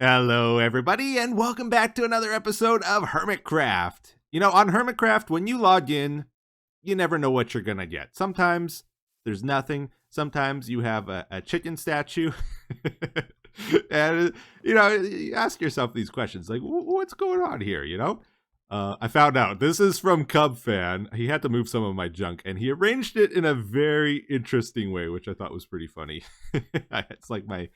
Hello, everybody, and welcome back to another episode of Hermitcraft. You know, on Hermitcraft, when you log in, you never know what you're gonna get. Sometimes there's nothing. Sometimes you have a chicken statue. And, you ask yourself these questions, like, what's going on here, I found out. This is from Cub Fan. He had to move some of my junk, and he arranged it in a very interesting way, which I thought was pretty funny. It's like my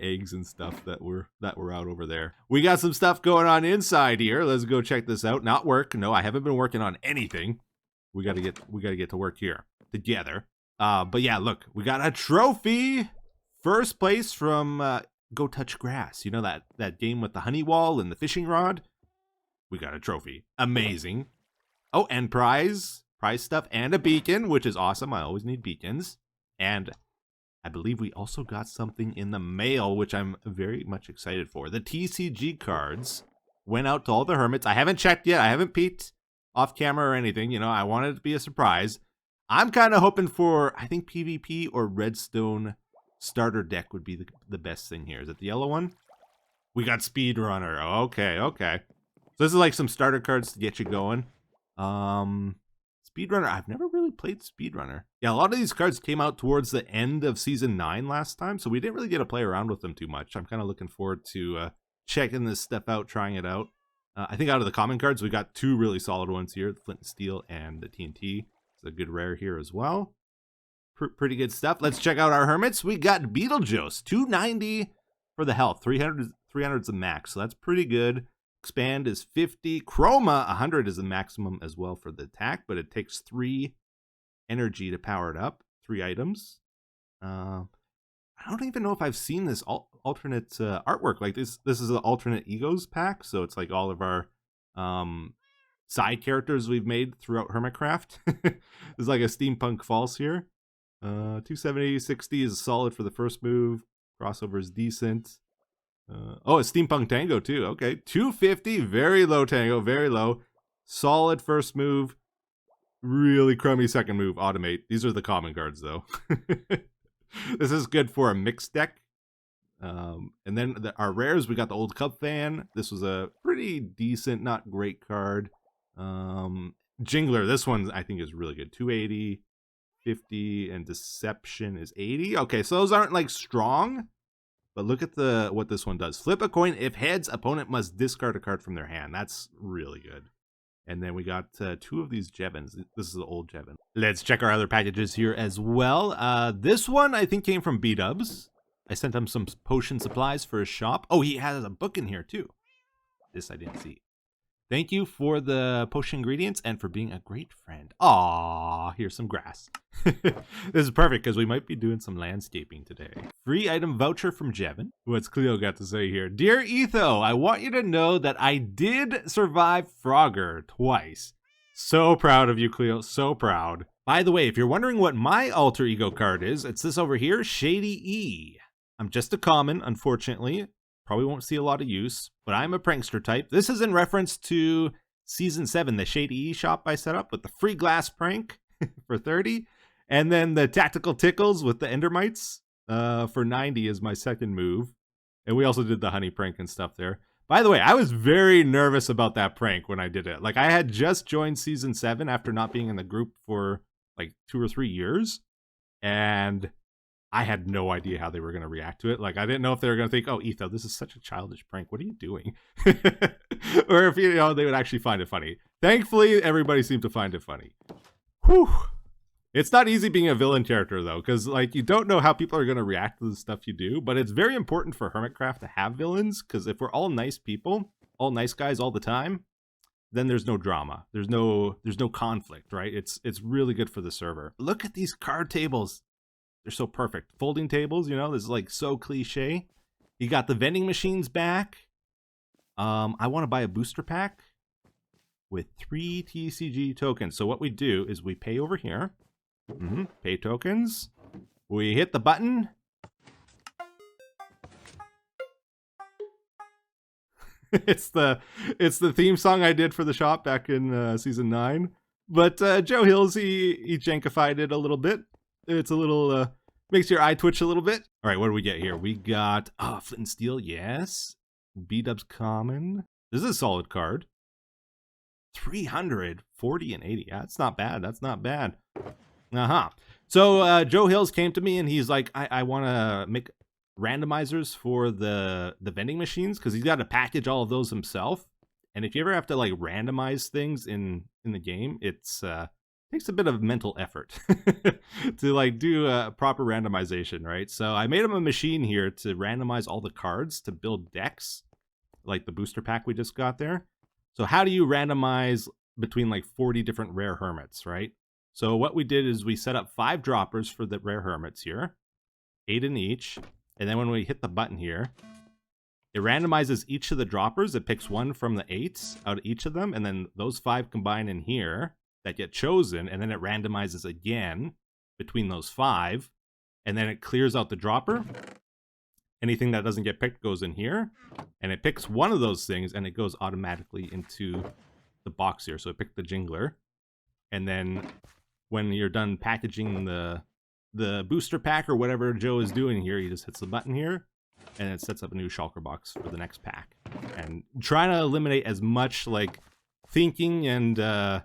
eggs and stuff that were out over there. We got some stuff going on inside here. Let's go check this out. Not work. No, I haven't been working on anything. We gotta get to work here together. But yeah, look, we got a trophy. First place from Go Touch Grass. You know that game with the honey wall and the fishing rod? We got a trophy. Amazing. Oh, and prize stuff and a beacon, which is awesome. I always need beacons. And I believe we also got something in the mail, which I'm very much excited for. The TCG cards went out to all the hermits. I haven't checked yet. I haven't peeked off camera or anything. I wanted it to be a surprise. I'm kind of hoping for, I think PvP or Redstone starter deck would be the best thing here. Is it the yellow one? We got Speedrunner. Okay. So this is like some starter cards to get you going. Speedrunner, I've never really played Speedrunner. Yeah, a lot of these cards came out towards the end of Season 9 last time, so we didn't really get to play around with them too much. I'm kind of looking forward to checking this stuff out, trying it out. I think out of the common cards, we got two really solid ones here, the Flint and Steel and the TNT. It's a good rare here as well. Pretty good stuff. Let's check out our hermits. We got Beetlejuice, 290 for the health. 300 is the max, so that's pretty good. Expand is 50. Chroma, 100 is the maximum as well for the attack, but it takes 3 energy to power it up. 3 items. I don't even know if I've seen this alternate artwork. Like this is an alternate egos pack, so it's like all of our side characters we've made throughout Hermitcraft. There's like a steampunk false here. 270, 60 is solid for the first move. Crossover is decent. Oh, it's Steampunk Tango too. Okay, 250, very low Tango, very low. Solid first move, really crummy second move. Automate. These are the common cards though. This is good for a mixed deck. And then our rares, we got the Old Cub Fan. This was a pretty decent, not great card. Jingler, this one I think is really good. 280, 50, and Deception is 80. Okay, so those aren't like strong. But look at what this one does. Flip a coin. If heads, opponent must discard a card from their hand. That's really good. And then we got 2 of these Jevons. This is the old Jevon. Let's check our other packages here as well. This one I think came from B-Dubs. I sent him some potion supplies for his shop. Oh, he has a book in here too. This I didn't see. Thank you for the potion ingredients and for being a great friend. Aww, here's some grass. This is perfect because we might be doing some landscaping today. Free item voucher from Jevon. What's Cleo got to say here? Dear Etho, I want you to know that I did survive Frogger twice. So proud of you, Cleo. So proud. By the way, if you're wondering what my alter ego card is, it's this over here, Shady E. I'm just a common, unfortunately. Probably won't see a lot of use, but I'm a prankster type. This is in reference to Season 7, the Shady E shop I set up with the free glass prank for 30. And then the Tactical Tickles with the Endermites for 90 is my second move. And we also did the honey prank and stuff there. By the way, I was very nervous about that prank when I did it. Like, I had just joined Season 7 after not being in the group for like 2 or 3 years. And I had no idea how they were going to react to it. Like, I didn't know if they were going to think, oh, Etho, this is such a childish prank. What are you doing? Or if, they would actually find it funny. Thankfully, everybody seemed to find it funny. Whew. It's not easy being a villain character, though, because, like, you don't know how people are going to react to the stuff you do. But it's very important for Hermitcraft to have villains, because if we're all nice people, all nice guys all the time, then there's no drama. There's no conflict, right? It's really good for the server. Look at these card tables. They're so perfect. Folding tables, this is like so cliche. You got the vending machines back. I want to buy a booster pack with 3 TCG tokens. So what we do is we pay over here. Pay tokens. We hit the button. It's the theme song I did for the shop back in Season 9. But Joe Hills, he jankified it a little bit. It's a little, makes your eye twitch a little bit. All right, what do we get here? We got, Flint and Steel, yes. B-dubs common. This is a solid card. 300, 40, and 80. Yeah, that's not bad. That's not bad. So Joe Hills came to me and he's like, I want to make randomizers for the vending machines because he's got to package all of those himself. And if you ever have to like randomize things in the game, it's takes a bit of mental effort to like do a proper randomization, right? So I made him a machine here to randomize all the cards to build decks, like the booster pack we just got there. So how do you randomize between like 40 different rare hermits, right? So what we did is we set up 5 droppers for the rare hermits here, 8 in each. And then when we hit the button here, it randomizes each of the droppers. It picks one from the 8s out of each of them. And then those 5 combine in here that get chosen. And then it randomizes again between those 5. And then it clears out the dropper. Anything that doesn't get picked goes in here. And it picks one of those things and it goes automatically into the box here. So it picked the jingler. And then when you're done packaging the booster pack or whatever Joe is doing here, he just hits the button here and it sets up a new shulker box for the next pack. And trying to eliminate as much like thinking and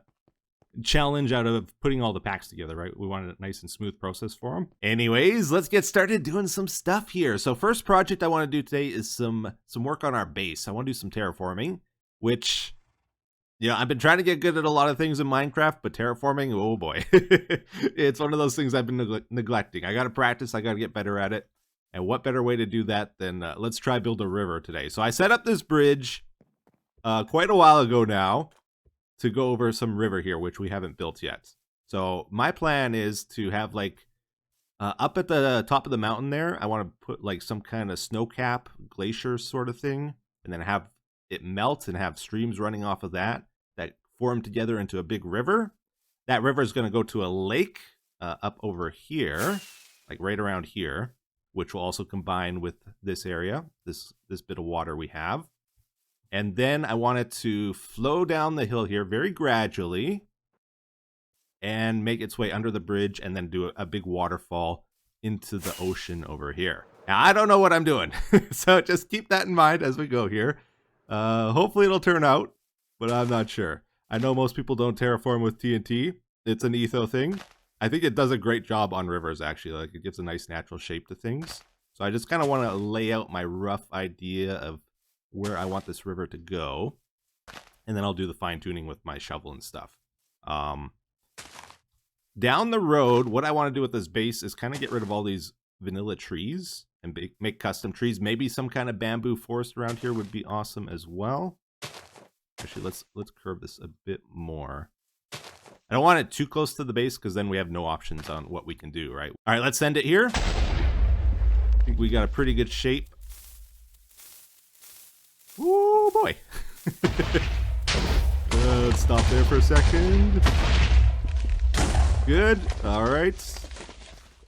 challenge out of putting all the packs together, right? We wanted a nice and smooth process for them. Anyways, let's get started doing some stuff here. So first project I want to do today is some work on our base. I want to do some terraforming, which, yeah, I've been trying to get good at a lot of things in Minecraft, but terraforming, oh boy. It's one of those things I've been neglecting. I got to practice, I got to get better at it. And what better way to do that than let's try build a river today. So I set up this bridge quite a while ago now to go over some river here, which we haven't built yet. So my plan is to have like up at the top of the mountain there, I want to put like some kind of snow cap glacier sort of thing, and then have it melt and have streams running off of that form together into a big river. That river is going to go to a lake up over here, like right around here, which will also combine with this area, this bit of water we have. And then I want it to flow down the hill here very gradually and make its way under the bridge and then do a big waterfall into the ocean over here. Now, I don't know what I'm doing, so just keep that in mind as we go here. Hopefully it'll turn out, but I'm not sure. I know most people don't terraform with TNT. It's an Etho thing. I think it does a great job on rivers, actually. Like, it gives a nice natural shape to things. So I just kind of want to lay out my rough idea of where I want this river to go. And then I'll do the fine-tuning with my shovel and stuff. Down the road, what I want to do with this base is kind of get rid of all these vanilla trees and make custom trees. Maybe some kind of bamboo forest around here would be awesome as well. Actually, let's curve this a bit more. I don't want it too close to the base because then we have no options on what we can do, right? All right, let's send it here. I think we got a pretty good shape. Oh boy. Let's stop there for a second. Good. All right.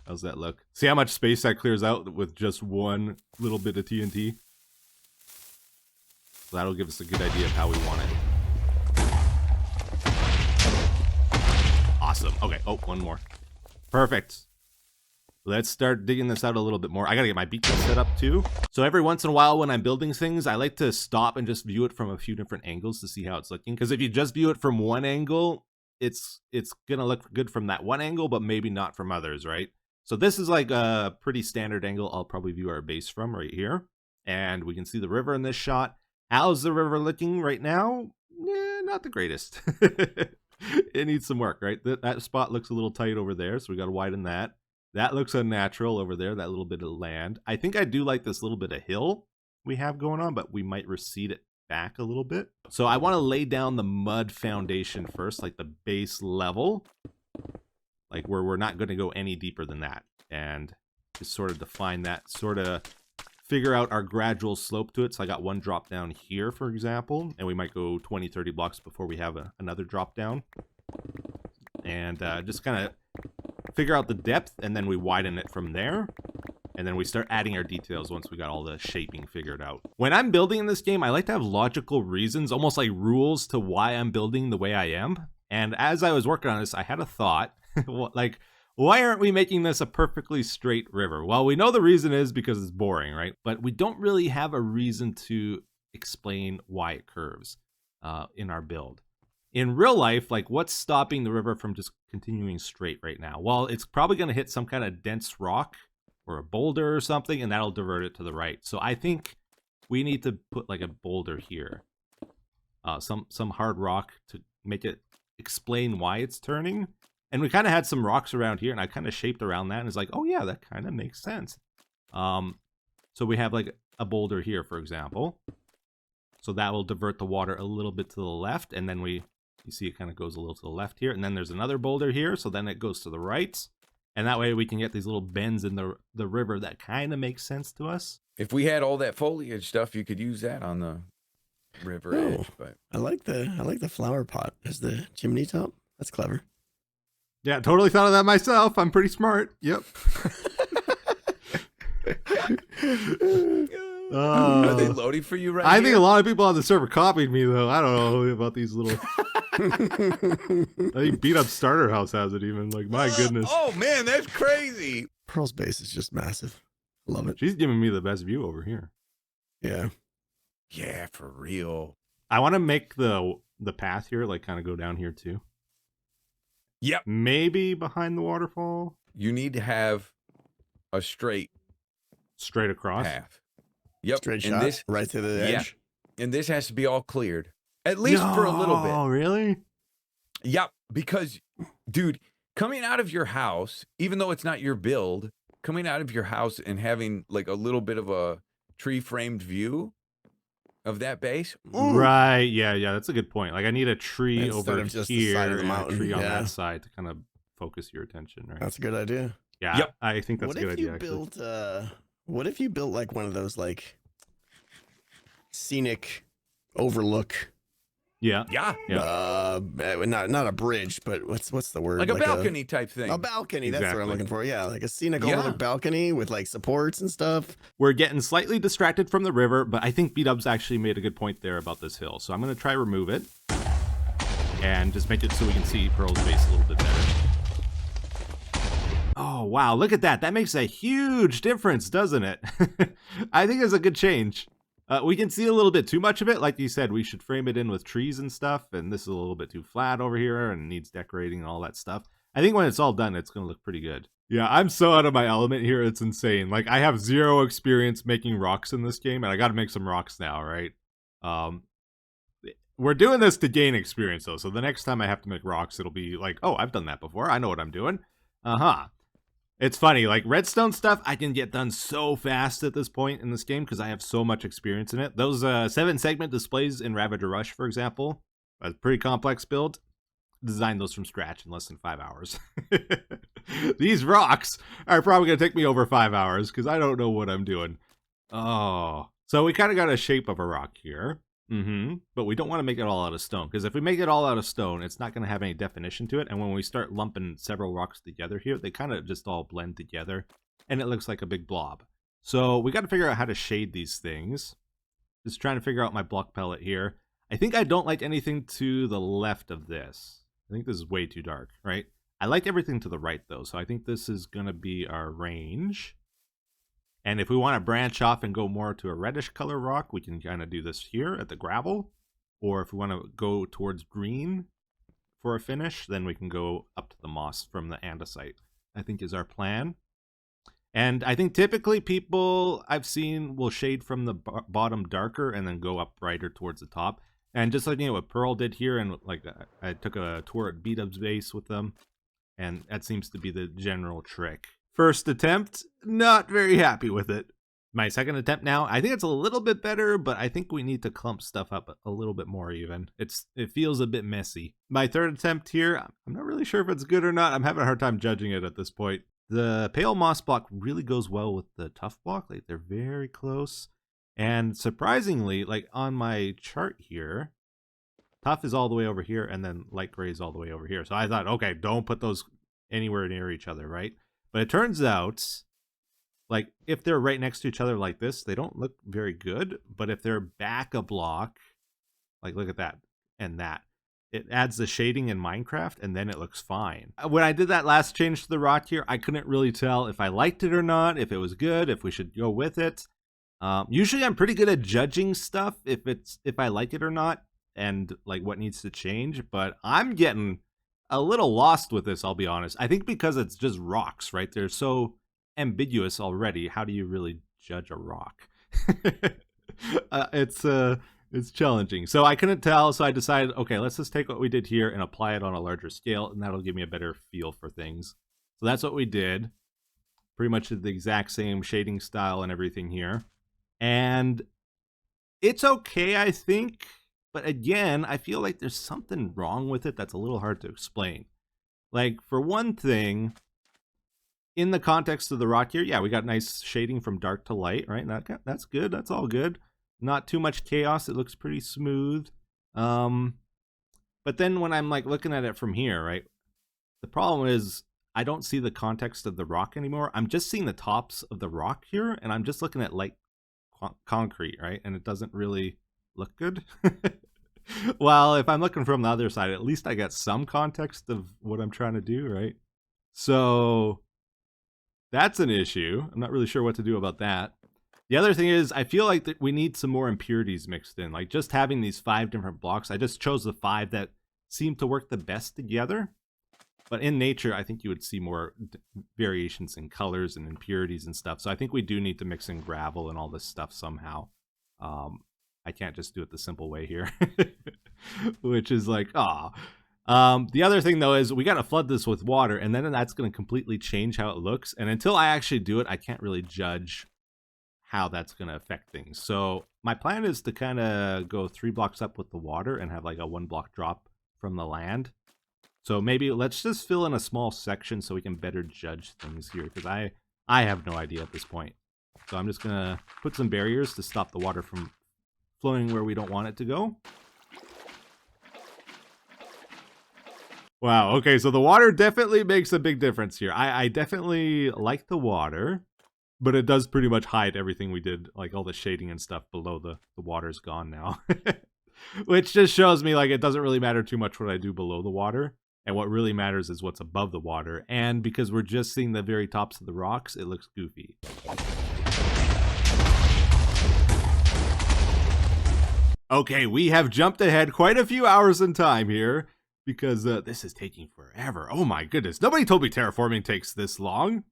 How's that look? See how much space that clears out with just one little bit of TNT? So that'll give us a good idea of how we want it. Awesome. Okay. Oh, one more. Perfect. Let's start digging this out a little bit more. I gotta get my beacon set up too. So every once in a while when I'm building things, I like to stop and just view it from a few different angles to see how it's looking. Because if you just view it from one angle, it's gonna look good from that one angle, but maybe not from others, right? So this is like a pretty standard angle I'll probably view our base from right here. And we can see the river in this shot. How's the river looking right now? Not the greatest. It needs some work, right? That spot looks a little tight over there, so we got to widen that. That looks unnatural over there, that little bit of land. I think I do like this little bit of hill we have going on, but we might recede it back a little bit. So I want to lay down the mud foundation first, like the base level, like where we're not going to go any deeper than that. And just sort of define that, sort of figure out our gradual slope to it. So I got one drop down here, for example, and we might go 20, 30 blocks before we have another drop down. And just kind of figure out the depth, and then we widen it from there. And then we start adding our details once we got all the shaping figured out. When I'm building in this game, I like to have logical reasons, almost like rules to why I'm building the way I am. And as I was working on this, I had a thought, like, why aren't we making this a perfectly straight river? Well, we know the reason is because it's boring, right? But we don't really have a reason to explain why it curves in our build. In real life, like, what's stopping the river from just continuing straight right now? Well, it's probably going to hit some kind of dense rock or a boulder or something, and that'll divert it to the right. So I think we need to put like a boulder here, some hard rock to make it explain why it's turning. And we kind of had some rocks around here, and I kind of shaped around that, and it's like, oh yeah, that kind of makes sense. So we have like a boulder here, for example. So that will divert the water a little bit to the left, and then you see it kind of goes a little to the left here, and then there's another boulder here, so then it goes to the right. And that way we can get these little bends in the river that kind of makes sense to us. If we had all that foliage stuff, you could use that on the river edge. But I like the flower pot as the chimney top. That's clever. Yeah, totally thought of that myself. I'm pretty smart. Yep. Are they loading for you right now? I think a lot of people on the server copied me, though. I don't know about these little... I think Beat Up Starter House has it even. Like, my goodness. Oh, man, that's crazy. Pearl's base is just massive. Love it. She's giving me the best view over here. Yeah. Yeah, for real. I want to make the path here, like, kind of go down here, too. Yep. Maybe behind the waterfall. You need to have a straight across. path. Yep. Straight shot right to the edge. And this has to be all cleared. At least for a little bit. Oh, really? Yep. Because, dude, coming out of your house, even though it's not your build, coming out of your house and having like a little bit of a tree framed view of that base. Right. Yeah. That's a good point. Like, I need a tree Instead over of just here the side of the and mountain. a tree on Yeah. that side to kind of focus your attention, right? That's a good idea. Yeah. Yep. I think that's What a good if idea, you actually. built what if you built like one of those like scenic overlook? Yeah. Yeah. Not a bridge, but what's the word? Like a balcony type thing. A balcony, that's what I'm Exactly. looking for. Yeah, like a scenic Yeah. overlook balcony with like supports and stuff. We're getting slightly distracted from the river, but I think B-Dubs actually made a good point there about this hill. So I'm going to try remove it and just make it so we can see Pearl's base a little bit better. Oh, wow. Look at that. That makes a huge difference, doesn't it? I think it's a good change. We can see a little bit too much of it. Like you said, we should frame it in with trees and stuff. And this is a little bit too flat over here and needs decorating and all that stuff. I think when it's all done, it's going to look pretty good. Yeah, I'm so out of my element here. It's insane. Like, I have zero experience making rocks in this game, and I got to make some rocks now, right? We're doing this to gain experience, though. So the next time I have to make rocks, it'll be like, oh, I've done that before. I know what I'm doing. It's funny, like redstone stuff, I can get done so fast at this point in this game because I have so much experience in it. Those 7-segment displays in Ravager Rush, for example, a pretty complex build. Designed those from scratch in less than 5 hours. These rocks are probably going to take me over 5 hours because I don't know what I'm doing. Oh, so we kind of got a shape of a rock here. But we don't want to make it all out of stone, because if we make it all out of stone, it's not going to have any definition to it. And when we start lumping several rocks together here, they kind of just all blend together and it looks like a big blob. So we got to figure out how to shade these things. Just trying to figure out my block palette here. I think I don't like anything to the left of this. I think this is way too dark, right? I like everything to the right though. So I think this is going to be our range. And if we want to branch off and go more to a reddish color rock, we can kind of do this here at the gravel. Or if we want to go towards green for a finish, then we can go up to the moss from the andesite, I think is our plan. And I think typically people I've seen will shade from the bottom darker and then go up brighter towards the top. And just like what Pearl did here, and like I took a tour at B-Dub's base with them, and that seems to be the general trick. First attempt, not very happy with it. My second attempt now, I think it's a little bit better, but I think we need to clump stuff up a little bit more even. It feels a bit messy. My third attempt here, I'm not really sure if it's good or not. I'm having a hard time judging it at this point. The pale moss block really goes well with the tough block. Like, they're very close. And surprisingly, like on my chart here, tough is all the way over here, and then light gray is all the way over here. So I thought, okay, don't put those anywhere near each other, right? But it turns out, like, if they're right next to each other like this, they don't look very good. But if they're back a block, like, look at that and that, it adds the shading in Minecraft, and then it looks fine. When I did that last change to the rock here, I couldn't really tell if I liked it or not, if it was good, if we should go with it. Usually I'm pretty good at judging stuff if I like it or not and like what needs to change, but I'm getting a little lost with this, I'll be honest. I think because it's just rocks, right? They're so ambiguous already. How do you really judge a rock? It's challenging. So I couldn't tell, so I decided, okay, let's just take what we did here and apply it on a larger scale, and that'll give me a better feel for things. So that's what we did. Pretty much the exact same shading style and everything here. And it's okay, I think. But again, I feel like there's something wrong with it that's a little hard to explain. Like, for one thing, in the context of the rock here, yeah, we got nice shading from dark to light, right? That's good. That's all good. Not too much chaos. It looks pretty smooth. But then when I'm like looking at it from here, right? The problem is I don't see the context of the rock anymore. I'm just seeing the tops of the rock here, and I'm just looking at light concrete, right? And it doesn't really look good. Well, if I'm looking from the other side, at least I got some context of what I'm trying to do, right? So that's an issue. I'm not really sure what to do about that. The other thing is, I feel like that we need some more impurities mixed in. Like, just having these 5 different blocks, I just chose the 5 that seem to work the best together. But in nature, I think you would see more variations in colors and impurities and stuff. So I think we do need to mix in gravel and all this stuff somehow. I can't just do it the simple way here, which is like, the other thing, though, is we got to flood this with water, and then that's going to completely change how it looks. And until I actually do it, I can't really judge how that's going to affect things. So my plan is to kind of go 3 blocks up with the water and have like a 1 block drop from the land. So maybe let's just fill in a small section so we can better judge things here, because I have no idea at this point. So I'm just going to put some barriers to stop the water from flowing where we don't want it to go. Wow, okay, so the water definitely makes a big difference here. I definitely like the water, but it does pretty much hide everything we did, like all the shading and stuff below the water's gone now. Which just shows me like it doesn't really matter too much what I do below the water. And what really matters is what's above the water. And because we're just seeing the very tops of the rocks, it looks goofy. Okay, we have jumped ahead quite a few hours in time here, because this is taking forever. Oh my goodness. Nobody told me terraforming takes this long.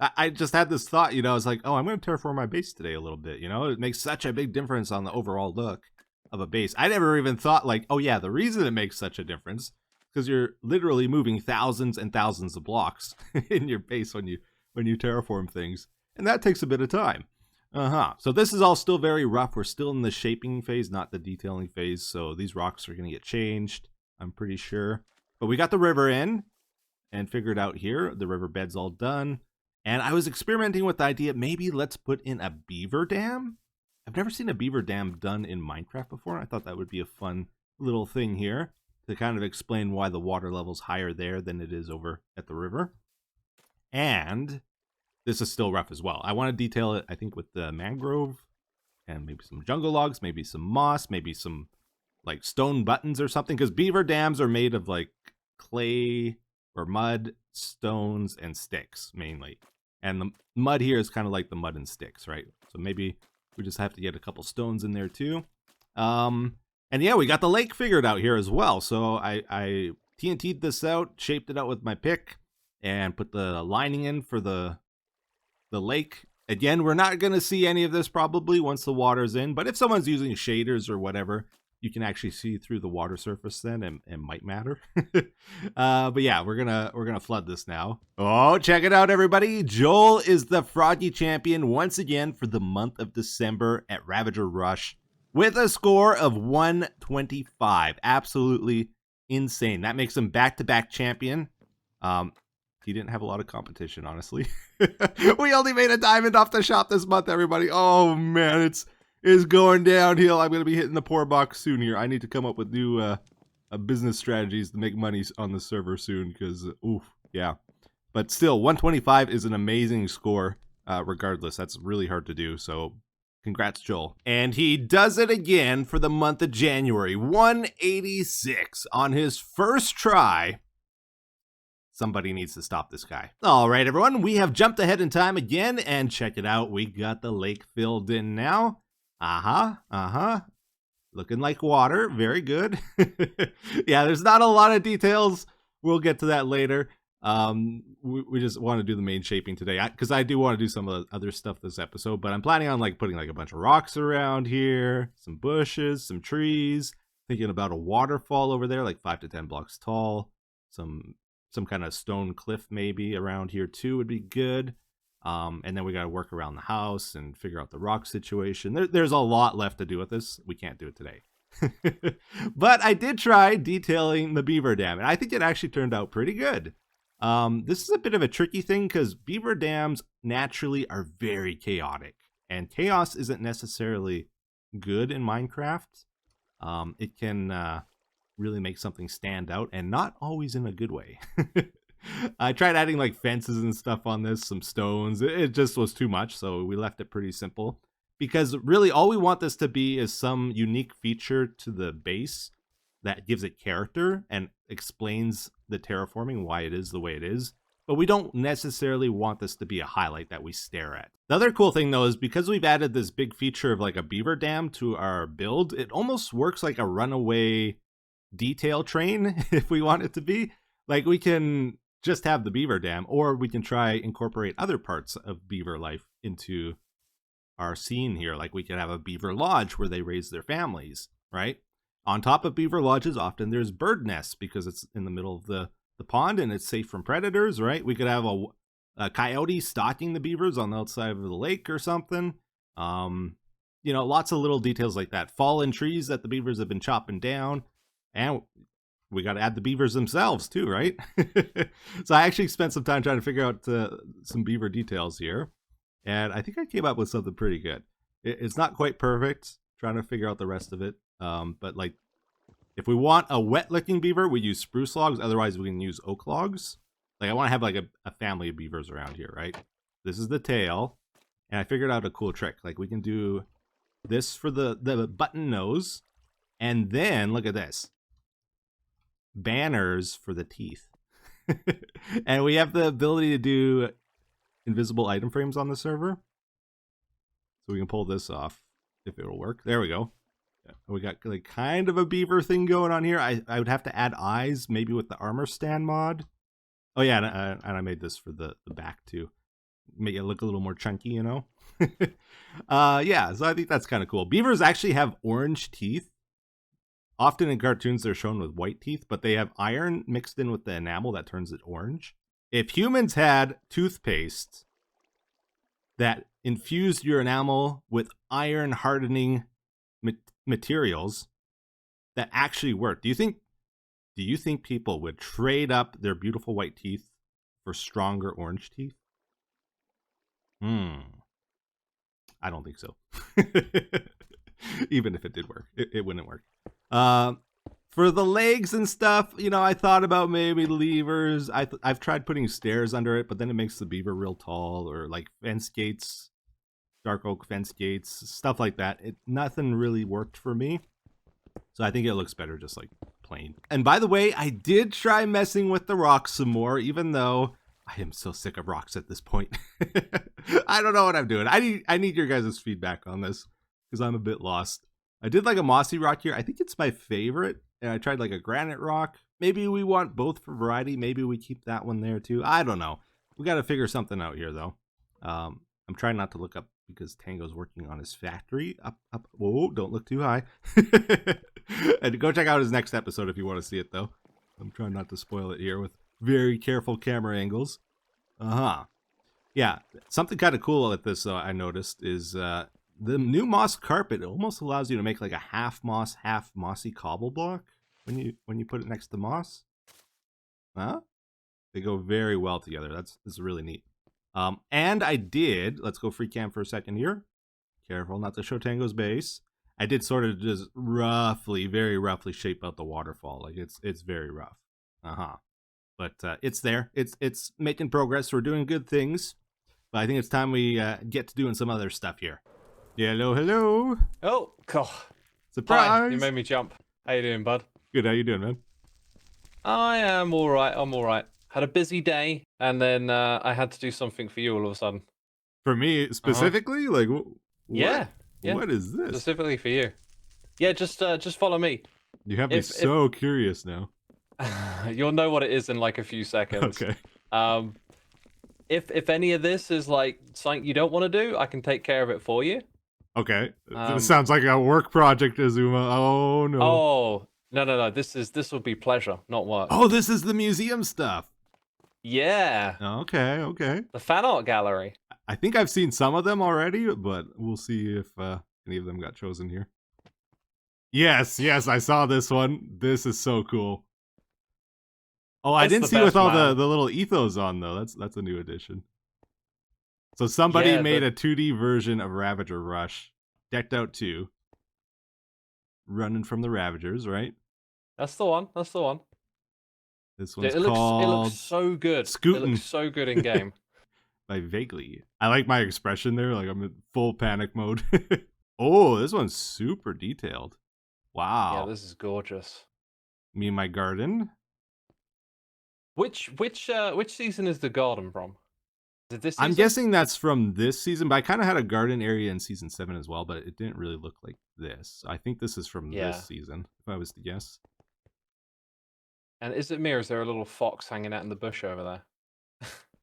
I just had this thought, I was like, oh, I'm going to terraform my base today a little bit, It makes such a big difference on the overall look of a base. I never even thought like, oh yeah, the reason it makes such a difference because you're literally moving thousands and thousands of blocks in your base when you terraform things, and that takes a bit of time. So this is all still very rough. We're still in the shaping phase, not the detailing phase. So these rocks are going to get changed, I'm pretty sure. But we got the river in and figured out here. The river bed's all done. And I was experimenting with the idea, maybe let's put in a beaver dam. I've never seen a beaver dam done in Minecraft before. I thought that would be a fun little thing here to kind of explain why the water level's higher there than it is over at the river. And this is still rough as well. I want to detail it, I think, with the mangrove and maybe some jungle logs, maybe some moss, maybe some like stone buttons or something, because beaver dams are made of like clay or mud, stones, and sticks mainly. And the mud here is kind of like the mud and sticks, right? So maybe we just have to get a couple stones in there too. And yeah, we got the lake figured out here as well. So I TNT'd this out, shaped it out with my pick, and put the lining in for the lake. Again, we're not going to see any of this probably once the water's in, but if someone's using shaders or whatever, you can actually see through the water surface then, and it might matter. But yeah, we're gonna flood this now. Oh, check it out, everybody. Joel is the Froggy Champion once again for the month of December at Ravager Rush with a score of 125. Absolutely insane. That makes him back-to-back champion. He didn't have a lot of competition, honestly. We only made a diamond off the shop this month, everybody. Oh man, it's going downhill. I'm going to be hitting the poor box soon here. I need to come up with new business strategies to make money on the server soon, because, oof, yeah. But still, 125 is an amazing score, regardless. That's really hard to do, so congrats, Joel. And he does it again for the month of January. 186 on his first try. Somebody needs to stop this guy. All right, everyone, we have jumped ahead in time again, and check it out. We got the lake filled in now. Looking like water. Very good. Yeah, there's not a lot of details. We'll get to that later. We just want to do the main shaping today because I do want to do some of the other stuff this episode, but I'm planning on like putting like a bunch of rocks around here, some bushes, some trees, thinking about a waterfall over there, like 5 to 10 blocks tall, some kind of stone cliff maybe around here too would be good. And then we got to work around the house and figure out the rock situation. There's a lot left to do with this. We can't do it today. But I did try detailing the beaver dam, and I think it actually turned out pretty good. This is a bit of a tricky thing because beaver dams naturally are very chaotic, and chaos isn't necessarily good in Minecraft. It can really make something stand out, and not always in a good way. I tried adding like fences and stuff on this, some stones. It just was too much, so we left it pretty simple. Because really all we want this to be is some unique feature to the base that gives it character and explains the terraforming, why it is the way it is. But we don't necessarily want this to be a highlight that we stare at. The other cool thing though is because we've added this big feature of like a beaver dam to our build, it almost works like a runaway detail train if we want it to be. Like we can just have the beaver dam, or we can try incorporate other parts of beaver life into our scene here. Like we could have a beaver lodge where they raise their families, right? On top of beaver lodges, often there's bird nests because it's in the middle of the pond and it's safe from predators, right? We could have a coyote stalking the beavers on the outside of the lake or something. You know, lots of little details like that. Fallen trees that the beavers have been chopping down. And we got to add the beavers themselves too, right? So I actually spent some time trying to figure out some beaver details here. And I think I came up with something pretty good. It's not quite perfect, trying to figure out the rest of it. But like, if we want a wet-looking beaver, we use spruce logs. Otherwise, we can use oak logs. Like I want to have like a family of beavers around here, right? This is the tail. And I figured out a cool trick. Like we can do this for the button nose. And then, look at this. Banners for the teeth. And we have the ability to do invisible item frames on the server. So we can pull this off if it'll work. There we go. We got like kind of a beaver thing going on here. I would have to add eyes maybe with the armor stand mod. Oh yeah, and I made this for the back too. Make it look a little more chunky, you know? Yeah, so I think that's kind of cool. Beavers actually have orange teeth. Often in cartoons they're shown with white teeth, but they have iron mixed in with the enamel that turns it orange. If humans had toothpaste that infused your enamel with iron hardening materials that actually work, do you think people would trade up their beautiful white teeth for stronger orange teeth? I don't think so. Even if it did work, it wouldn't work. For the legs and stuff, you know, I thought about maybe levers. I've tried putting stairs under it, but then it makes the beaver real tall, or like fence gates, dark oak fence gates, stuff like that. Nothing really worked for me. So I think it looks better just like plain. And by the way, I did try messing with the rocks some more, even though I am so sick of rocks at this point. I don't know what I'm doing. I need your guys' feedback on this because I'm a bit lost. I did like a mossy rock here. I think it's my favorite. And I tried like a granite rock. Maybe we want both for variety. Maybe we keep that one there too. I don't know. We got to figure something out here though. I'm trying not to look up because Tango's working on his factory. Up. Whoa, don't look too high. And go check out his next episode if you want to see it though. I'm trying not to spoil it here with very careful camera angles. Yeah, something kind of cool at this I noticed is the new moss carpet. It almost allows you to make like a half moss, half mossy cobble block when you put it next to moss. They go very well together. That's really neat. And I did, let's go free cam for a second here. Careful not to show Tango's base. I did sort of just very roughly shape out the waterfall. Like it's very rough. But it's there. It's making progress. We're doing good things. But I think it's time we get to doing some other stuff here. Yeah, hello. Oh, God. Surprise. Hi, you made me jump. How you doing, bud? Good, how you doing, man? I am all right. I'm all right. Had a busy day, and then I had to do something for you all of a sudden. For me specifically, like Yeah, yeah. what is this? Specifically for you. Yeah, just follow me. You have me so curious now. You'll know what it is in like a few seconds. Okay. If any of this is like something you don't want to do, I can take care of it for you. Okay. This sounds like a work project, Xisuma. Oh no. Oh no. This will be pleasure, not work. Oh, this is the museum stuff. Yeah. Okay. The fan art gallery. I think I've seen some of them already, but we'll see if any of them got chosen here. Yes, I saw this one. This is so cool. Oh, I didn't see with all the little ethos on though. That's a new addition. So somebody made a 2D version of Ravager Rush, decked out too, running from the Ravagers, right? That's the one. This one's it called looks so good. Scootin'. It looks so good in game. By Vaguely. I like my expression there, like I'm in full panic mode. Oh, this one's super detailed. Wow. Yeah, this is gorgeous. Me and my garden. Which season is the garden from? Is it this season? I'm guessing that's from this season, but I kind of had a garden area in season 7 as well, but it didn't really look like this. I think this is from this season, if I was to guess. And is it me, or is there a little fox hanging out in the bush over there?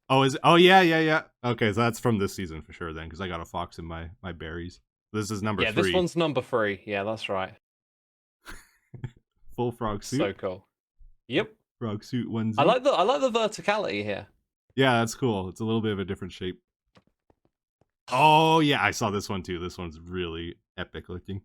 Oh, is it? Oh, yeah. Okay, so that's from this season for sure then, because I got a fox in my berries. This is number 3. Yeah, this one's number 3. Yeah, that's right. Full frog suit. So cool. Yep. Frog suit onesie. I like the verticality here. Yeah, that's cool. It's a little bit of a different shape. Oh, yeah, I saw this one too. This one's really epic looking.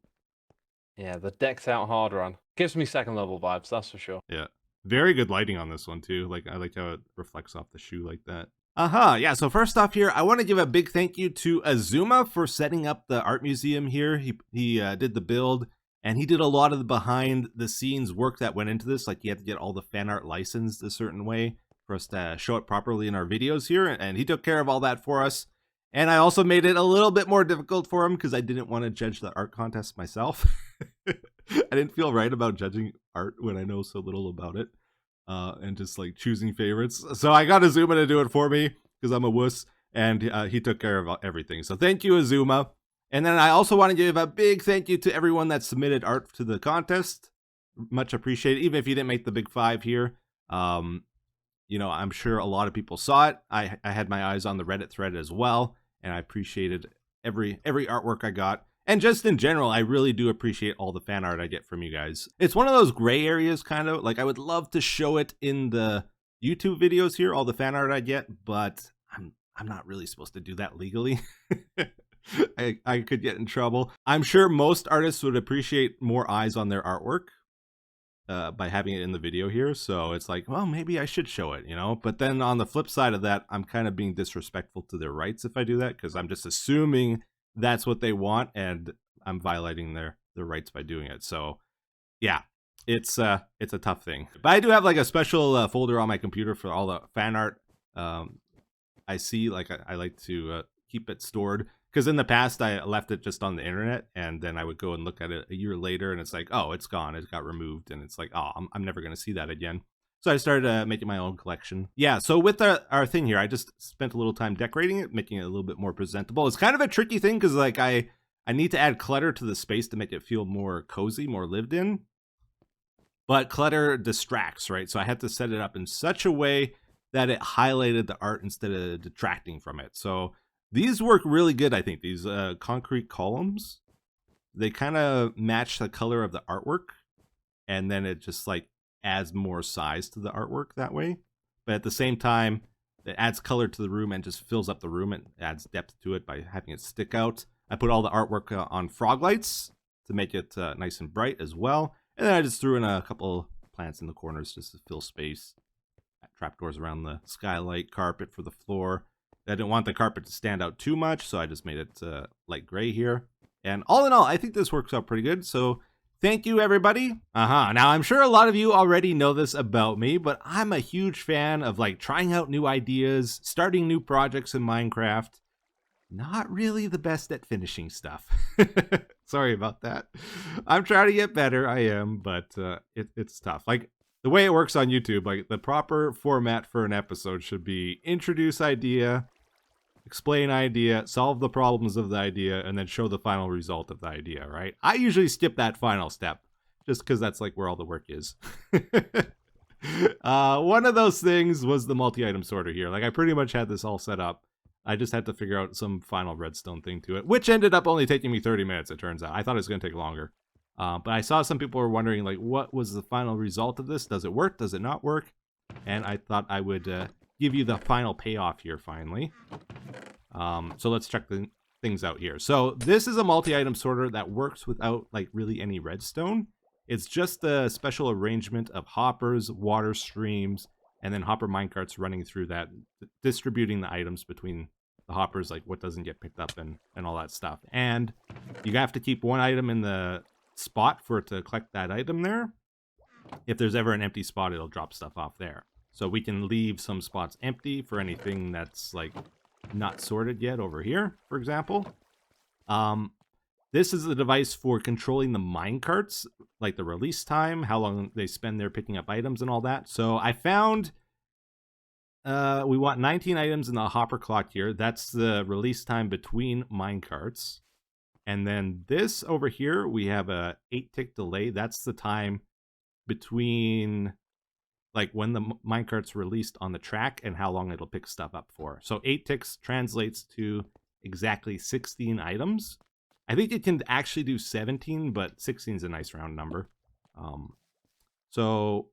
Yeah, the decked out hard run. Gives me second level vibes, that's for sure. Yeah. Very good lighting on this one too. Like I like how it reflects off the shoe like that. Yeah, so first off here, I want to give a big thank you to Xisuma for setting up the art museum here. He did the build, and he did a lot of the behind the scenes work that went into this. Like you had to get all the fan art licensed a certain way for us to show it properly in our videos here, and he took care of all that for us. And I also made it a little bit more difficult for him because I didn't want to judge the art contest myself. I didn't feel right about judging art when I know so little about it, and just like choosing favorites. So I got Xisuma to do it for me because I'm a wuss, and he took care of everything. So thank you, Xisuma. And then I also want to give a big thank you to everyone that submitted art to the contest. Much appreciated, even if you didn't make the big 5 here. You know, I'm sure a lot of people saw it. I had my eyes on the Reddit thread as well, and I appreciated every artwork I got. And just in general, I really do appreciate all the fan art I get from you guys. It's one of those gray areas, kind of. Like, I would love to show it in the YouTube videos here, all the fan art I get, but I'm not really supposed to do that legally. I could get in trouble. I'm sure most artists would appreciate more eyes on their artwork by having it in the video here. So it's like, well, maybe I should show it, you know? But then on the flip side of that, I'm kind of being disrespectful to their rights if I do that, because I'm just assuming that's what they want, and I'm violating their rights by doing it. So yeah, it's a tough thing. But I do have like a special folder on my computer for all the fan art I see. Like I like to keep it stored, because in the past I left it just on the internet, and then I would go and look at it a year later, and it's like, oh, it's gone, it got removed, and it's like, oh, I'm never gonna see that again. So I started making my own collection. Yeah, so with our thing here, I just spent a little time decorating it, making it a little bit more presentable. It's kind of a tricky thing because like I need to add clutter to the space to make it feel more cozy, more lived in. But clutter distracts, right? So I had to set it up in such a way that it highlighted the art instead of detracting from it. So these work really good, I think. These concrete columns, they kind of match the color of the artwork, and then it just like adds more size to the artwork that way. But at the same time, it adds color to the room and just fills up the room and adds depth to it by having it stick out. I put all the artwork on frog lights to make it nice and bright as well. And then I just threw in a couple plants in the corners just to fill space. Trapdoors around the skylight, carpet for the floor. I didn't want the carpet to stand out too much, so I just made it light gray here. And all in all, I think this works out pretty good. So thank you, everybody. Now, I'm sure a lot of you already know this about me, but I'm a huge fan of like trying out new ideas, starting new projects in Minecraft. Not really the best at finishing stuff. Sorry about that. I'm trying to get better, I am, but it's tough. Like, the way it works on YouTube, like the proper format for an episode should be introduce idea, explain idea, solve the problems of the idea, and then show the final result of the idea, right? I usually skip that final step just because that's like where all the work is. One of those things was the multi-item sorter here. Like I pretty much had this all set up. I just had to figure out some final redstone thing to it, which ended up only taking me 30 minutes, it turns out. I thought it was going to take longer. But I saw some people were wondering, like, what was the final result of this? Does it work? Does it not work? And I thought I would give you the final payoff here, finally. So let's check the things out here. So this is a multi-item sorter that works without, like, really any redstone. It's just a special arrangement of hoppers, water streams, and then hopper minecarts running through that, distributing the items between the hoppers, like what doesn't get picked up and all that stuff. And you have to keep one item in the spot for it to collect that item there. If there's ever an empty spot, it'll drop stuff off there. So we can leave some spots empty for anything that's like not sorted yet over here, for example. This is the device for controlling the minecarts, like the release time, how long they spend there picking up items and all that. So I found we want 19 items in the hopper clock here. That's the release time between minecarts. And then this over here, we have a 8-tick delay. That's the time between like when the minecart's released on the track and how long it'll pick stuff up for. So 8 ticks translates to exactly 16 items. I think it can actually do 17, but 16 is a nice round number. So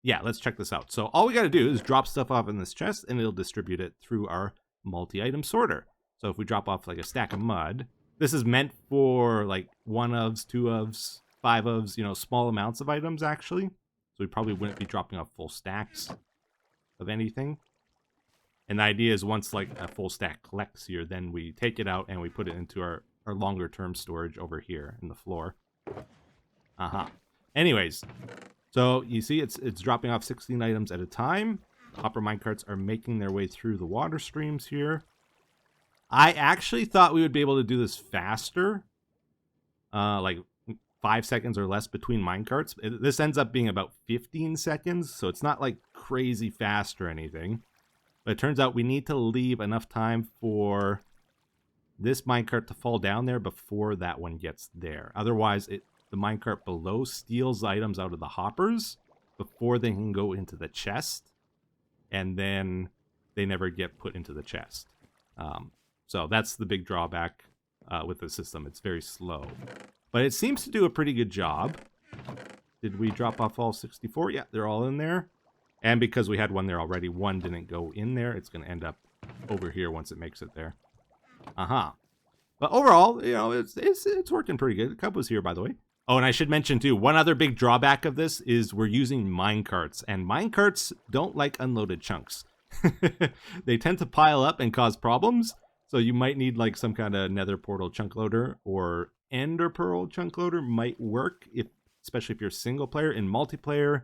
yeah, let's check this out. So all we got to do is drop stuff off in this chest and it'll distribute it through our multi-item sorter. So if we drop off like a stack of mud, this is meant for like 1 ofs, 2 ofs, 5 ofs, you know, small amounts of items actually. So we probably wouldn't be dropping off full stacks of anything. And the idea is once like a full stack collects here, then we take it out and we put it into our longer term storage over here in the floor. Anyways, so you see it's dropping off 16 items at a time. Hopper minecarts are making their way through the water streams here. I actually thought we would be able to do this faster. Like 5 seconds or less between minecarts. This ends up being about 15 seconds, so it's not like crazy fast or anything. But it turns out we need to leave enough time for this minecart to fall down there before that one gets there. Otherwise, the minecart below steals items out of the hoppers before they can go into the chest, and then they never get put into the chest. So that's the big drawback with the system. It's very slow. But it seems to do a pretty good job. Did we drop off all 64? Yeah, they're all in there. And because we had one there already, one didn't go in there. It's going to end up over here once it makes it there. But overall, you know, it's working pretty good. Cub was here, by the way. Oh, and I should mention, too, one other big drawback of this is we're using minecarts. And minecarts don't like unloaded chunks. They tend to pile up and cause problems. So you might need like some kind of nether portal chunk loader, or ender pearl chunk loader might work, especially if you're single player. In multiplayer,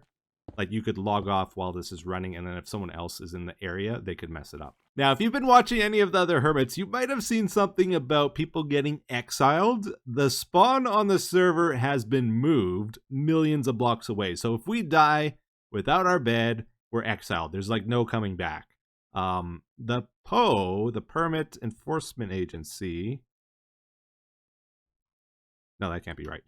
like you could log off while this is running, and then if someone else is in the area, they could mess it up. Now, if you've been watching any of the other hermits, you might have seen something about people getting exiled. The spawn on the server has been moved millions of blocks away. So if we die without our bed, we're exiled. There's like no coming back. The PO, the Permit Enforcement Agency. No, that can't be right.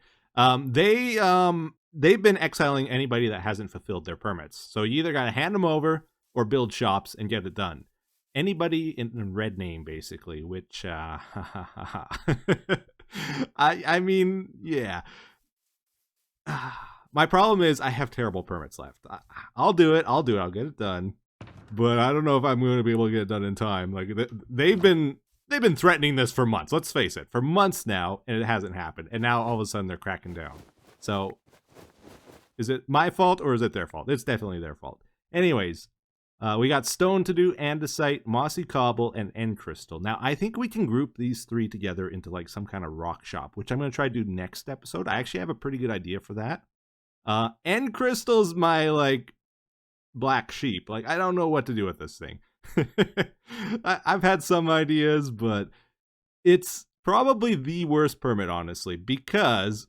They've been exiling anybody that hasn't fulfilled their permits. So you either got to hand them over or build shops and get it done. Anybody in red name, basically, which, I mean, yeah. My problem is I have terrible permits left. I'll do it. I'll get it done. But I don't know if I'm going to be able to get it done in time. Like they've been threatening this for months. Let's face it, for months now, and it hasn't happened. And now all of a sudden they're cracking down. So is it my fault or is it their fault? It's definitely their fault. Anyways, we got stone to do, andesite, mossy cobble, and end crystal. Now I think we can group these three together into like some kind of rock shop, which I'm going to try to do next episode. I actually have a pretty good idea for that. End crystal's my like black sheep. Like I don't know what to do with this thing. I've had some ideas, but it's probably the worst permit, honestly, because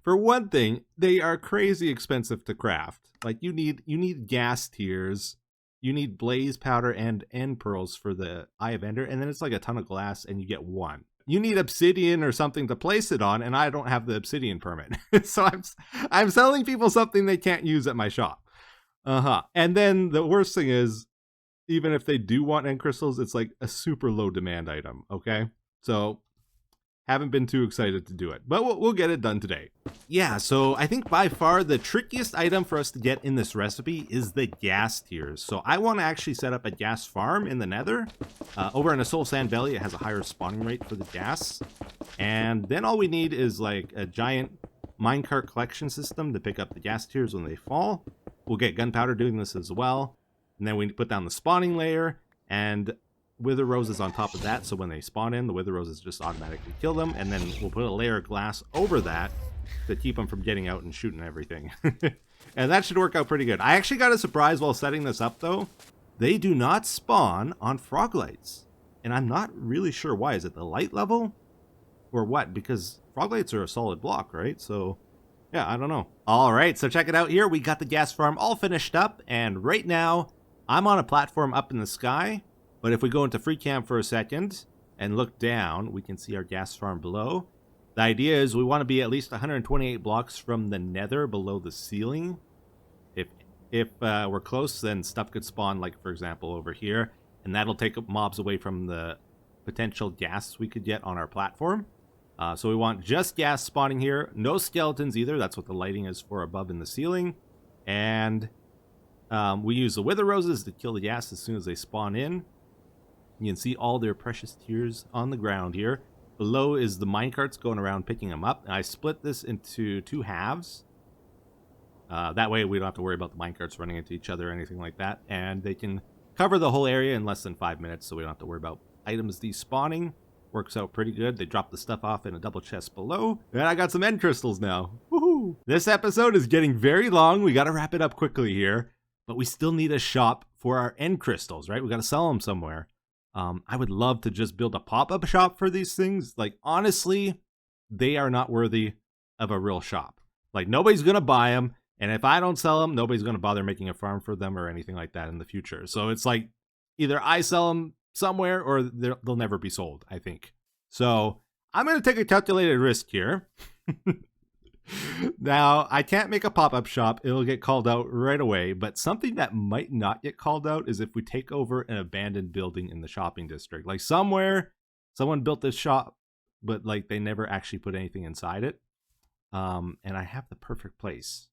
For one thing, they are crazy expensive to craft. Like you need gas tiers, you need blaze powder and end pearls for the Eye of Ender, and then it's like a ton of glass and you get one. You need obsidian or something to place it on, and I don't have the obsidian permit. So I'm selling people something they can't use at my shop. And then the worst thing is, even if they do want end crystals, it's like a super low demand item, okay? So haven't been too excited to do it, but we'll get it done today. Yeah, so I think by far the trickiest item for us to get in this recipe is the gas tiers. So I want to actually set up a gas farm in the nether. Over in the Soul Sand Valley, it has a higher spawning rate for the gas. And then all we need is like a giant minecart collection system to pick up the gas tiers when they fall. We'll get gunpowder doing this as well. And then we put down the spawning layer and wither roses on top of that, so when they spawn in, the wither roses just automatically kill them, and then we'll put a layer of glass over that to keep them from getting out and shooting everything. And that should work out pretty good. I actually got a surprise while setting this up though. They do not spawn on frog lights, and I'm not really sure why. Is it the light level or what? Because frog lights are a solid block, right? So yeah, I don't know. All right, so check it out here. We got the gas farm all finished up, and right now I'm on a platform up in the sky. But if we go into free cam for a second and look down, we can see our gas farm below. The idea is we want to be at least 128 blocks from the nether below the ceiling. If we're close, then stuff could spawn, like for example over here, and that'll take mobs away from the potential gas we could get on our platform. So we want just gas spawning here, no skeletons either. That's what the lighting is for above in the ceiling. And we use the wither roses to kill the gas as soon as they spawn in. You can see all their precious tears on the ground here. Below is the minecarts going around picking them up. And I split this into two halves. That way we don't have to worry about the minecarts running into each other or anything like that. And they can cover the whole area in less than 5 minutes, so we don't have to worry about items despawning. Works out pretty good. They drop the stuff off in a double chest below. And I got some end crystals now. Woohoo! This episode is getting very long. We got to wrap it up quickly here. But we still need a shop for our end crystals, right? We got to sell them somewhere. I would love to just build a pop-up shop for these things. Like, honestly, they are not worthy of a real shop. Like, nobody's going to buy them. And if I don't sell them, nobody's going to bother making a farm for them or anything like that in the future. So it's like, either I sell them somewhere or they'll never be sold, I think. So I'm going to take a calculated risk here. Now, I can't make a pop-up shop. It'll get called out right away. But something that might not get called out is if we take over an abandoned building in the shopping district. Like somewhere, someone built this shop, but like they never actually put anything inside it. And I have the perfect place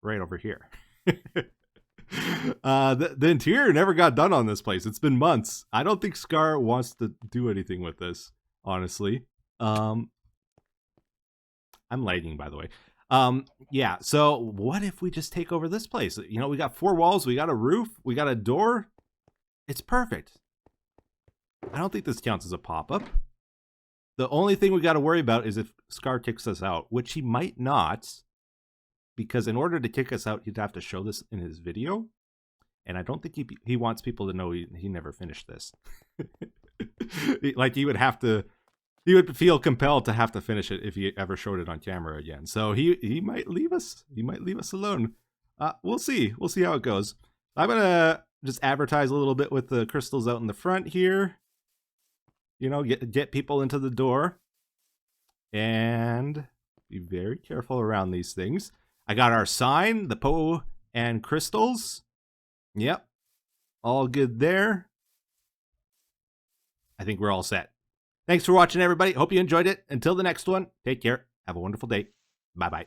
right over here. The interior never got done on this place. It's been months. I don't think Scar wants to do anything with this, honestly. I'm lagging, by the way. Yeah, so what if we just take over this place? You know, we got 4 walls, we got a roof, we got a door. It's perfect. I don't think this counts as a pop-up. The only thing we got to worry about is if Scar kicks us out, which he might not, because in order to kick us out, he'd have to show this in his video. And I don't think he wants people to know he never finished this. Like, he would have to... He would feel compelled to have to finish it if he ever showed it on camera again. So he might leave us. He might leave us alone. We'll see. We'll see how it goes. I'm gonna just advertise a little bit with the crystals out in the front here. You know, get people into the door. And be very careful around these things. I got our sign, the Poe and crystals. Yep. All good there. I think we're all set. Thanks for watching, everybody. Hope you enjoyed it. Until the next one, take care. Have a wonderful day. Bye-bye.